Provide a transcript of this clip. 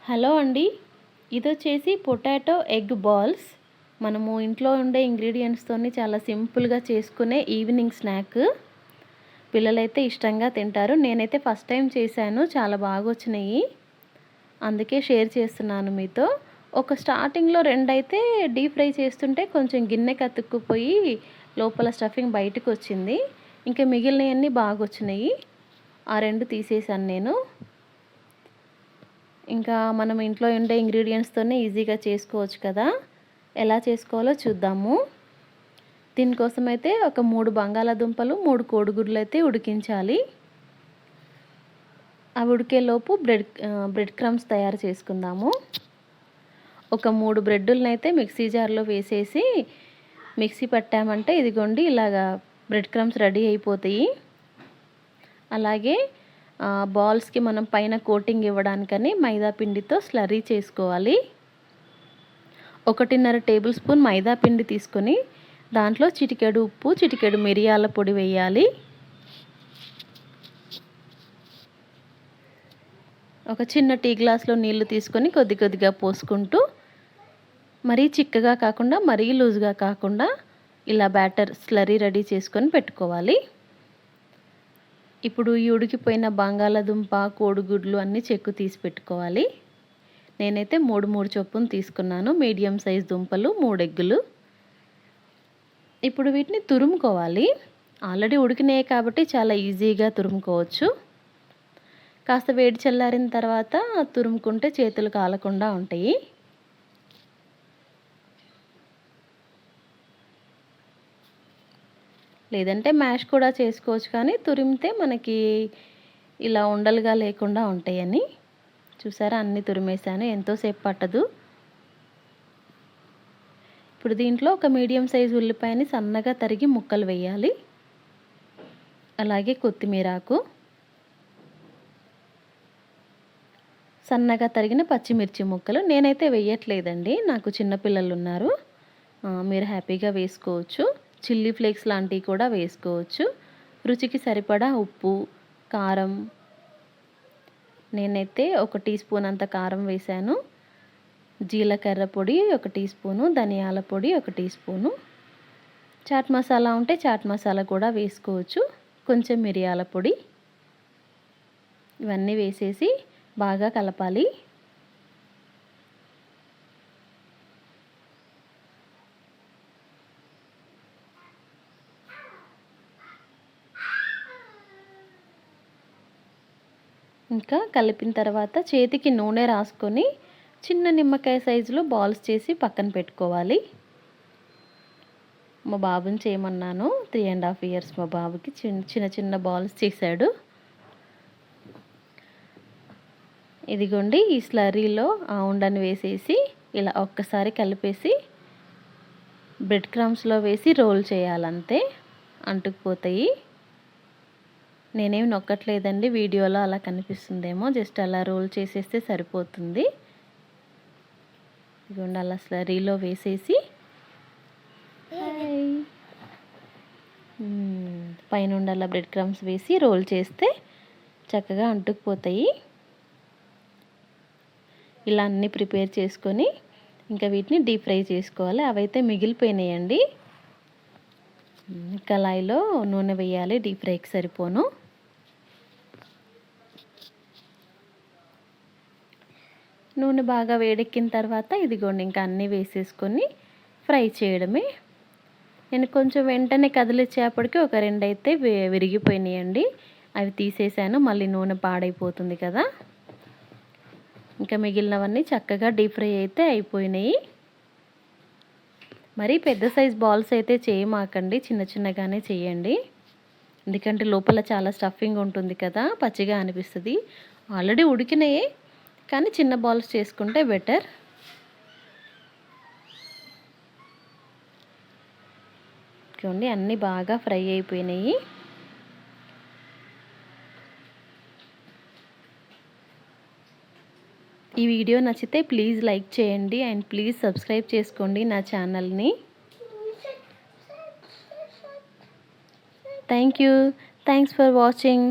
Hello అండి, ఇది వచ్చేసి పొటాటో ఎగ్ బాల్స్. మనము ఇంట్లో ఉండే ఇంగ్రీడియంట్స్తోని చాలా సింపుల్గా చేసుకునే ఈవినింగ్ స్నాక్. పిల్లలైతే ఇష్టంగా తింటారు. నేనైతే ఫస్ట్ టైం చేశాను, చాలా బాగా వచ్చినాయి. అందుకే షేర్ చేస్తున్నాను మీతో. ఒక స్టార్టింగ్లో రెండైతే డీప్ ఫ్రై చేస్తుంటే కొంచెం గిన్నె కతుక్కుపోయి లోపల స్టఫింగ్ బయటకు వచ్చింది. ఇంకా మిగిలినవన్నీ బాగా వచ్చినాయి. ఆ రెండు తీసేసాను నేను. ఇంకా మనం ఇంట్లో ఉండే ఇంగ్రీడియంట్స్తోనే ఈజీగా చేసుకోవచ్చు కదా. ఎలా చేసుకోవాలో చూద్దాము. దీనికోసం అయితే ఒక 3 బంగాళాదుంపలు, 3 కోడిగుడ్లు అయితే ఉడికించాలి. అవి ఉడికేలోపు బ్రెడ్ క్రమ్స్ తయారు చేసుకుందాము. ఒక 3 బ్రెడ్డులను అయితే మిక్సీ జార్లో వేసేసి మిక్సీ పట్టామంటే ఇదిగోండి ఇలాగా బ్రెడ్ క్రమ్స్ రెడీ అయిపోతాయి. అలాగే బాల్స్కి మనం పైన కోటింగ్ ఇవ్వడానికని మైదా పిండితో స్లర్రీ చేసుకోవాలి. 1.5 టేబుల్ స్పూన్ మైదా పిండి తీసుకొని దాంట్లో చిటికెడు ఉప్పు, చిటికెడు మిరియాల పొడి వేయాలి. ఒక చిన్న టీ గ్లాస్లో నీళ్లు తీసుకొని కొద్ది కొద్దిగా పోసుకుంటూ, మరీ చిక్కగా కాకుండా మరీ లూజ్గా కాకుండా ఇలా బ్యాటర్ స్లర్రీ రెడీ చేసుకొని పెట్టుకోవాలి. ఇప్పుడు ఈ ఉడికిపోయిన బంగాళాదుంప, కోడిగుడ్లు అన్నీ చెక్కు తీసి పెట్టుకోవాలి. నేనైతే 3 చొప్పున తీసుకున్నాను. మీడియం సైజ్ దుంపలు, 3 ఎగ్గులు. ఇప్పుడు వీటిని తురుముకోవాలి. ఆల్రెడీ ఉడికినాయి కాబట్టి చాలా ఈజీగా తురుముకోవచ్చు. కాస్త వేడి చల్లారిన తర్వాత తురుముకుంటే చేతులు కాలకుండా ఉంటాయి. లేదంటే మ్యాష్ కూడా చేసుకోవచ్చు, కానీ తురిమితే మనకి ఇలా ఉండలుగా లేకుండా ఉంటాయని. చూసారా, అన్నీ తురిమేసాను, ఎంతోసేపు పట్టదు. ఇప్పుడు దీంట్లో ఒక మీడియం సైజు ఉల్లిపాయని సన్నగా తరిగి ముక్కలు వేయాలి. అలాగే కొత్తిమీరాకు, సన్నగా తరిగిన పచ్చిమిర్చి ముక్కలు. నేనైతే వేయట్లేదండి, నాకు చిన్నపిల్లలు ఉన్నారు. మీరు హ్యాపీగా వేసుకోవచ్చు. చిల్లీ ఫ్లేక్స్ లాంటివి కూడా వేసుకోవచ్చు. రుచికి సరిపడా ఉప్పు, కారం. నేనైతే 1 టీ స్పూన్ అంత కారం వేశాను. జీలకర్ర పొడి 1 టీ స్పూను, ధనియాల పొడి 1 టీ స్పూను, చాట్ మసాలా ఉంటే చాట్ మసాలా కూడా వేసుకోవచ్చు. కొంచెం మిరియాల పొడి. ఇవన్నీ వేసేసి బాగా కలపాలి. ఇంకా కలిపిన తర్వాత చేతికి నూనె రాసుకొని చిన్న నిమ్మకాయ సైజులో బాల్స్ చేసి పక్కన పెట్టుకోవాలి. మా బాబుని చేయమన్నాను, 3.5 ఇయర్స్ మా బాబుకి చిన్న చిన్న బాల్స్ చేశాడు. ఇదిగోండి ఈ స్లర్రీలో ఆ ఉండని వేసేసి ఇలా ఒక్కసారి కలిపేసి బ్రెడ్ క్రమ్స్లో వేసి రోల్ చేయాలంతే, అంటుకుపోతాయి. నేనేమి నొక్కట్లేదండి, వీడియోలో అలా కనిపిస్తుందేమో, జస్ట్ అలా రోల్ చేసేస్తే సరిపోతుంది. ఇదిగోండి అలా స్లర్రీలో వేసేసి పైన అలా బ్రెడ్ క్రమ్స్ వేసి రోల్ చేస్తే చక్కగా అంటుకుపోతాయి. ఇలా అన్నీ ప్రిపేర్ చేసుకొని ఇంకా వీటిని డీప్ ఫ్రై చేసుకోవాలి. అవైతే మిగిలిపోయినాయండి. కళాయిలో నూనె వేయాలి, డీప్ ఫ్రైకి సరిపోను. నూనె బాగా వేడెక్కిన తర్వాత ఇదిగోండి ఇంకా అన్నీ వేసేసుకొని ఫ్రై చేయడమే. నేను కొంచెం వెంటనే కదిలిచ్చేపటికి ఒక 2 అయితే విరిగిపోయినాయండి. అవి తీసేసాను, మళ్ళీ నూనె పాడైపోతుంది కదా. ఇంకా మిగిలినవన్నీ చక్కగా డీప్ ఫ్రై అయితే అయిపోయినాయి. మరీ పెద్ద సైజ్ బాల్స్ అయితే చేయమాకండి, చిన్న చిన్నగానే చేయండి. ఎందుకంటే లోపల చాలా స్టఫింగ్ ఉంటుంది కదా, పచ్చిగా అనిపిస్తుంది. ఆల్రెడీ ఉడికినాయే, కానీ చిన్న బాల్స్ చేసుకుంటే బెటర్. చూడండి అన్నీ బాగా ఫ్రై అయిపోయినాయి. ఈ వీడియో నచ్చితే ప్లీజ్ లైక్ చేయండి అండ్ ప్లీజ్ సబ్స్క్రైబ్ చేసుకోండి నా ఛానల్ని. Thank you. Thanks for watching.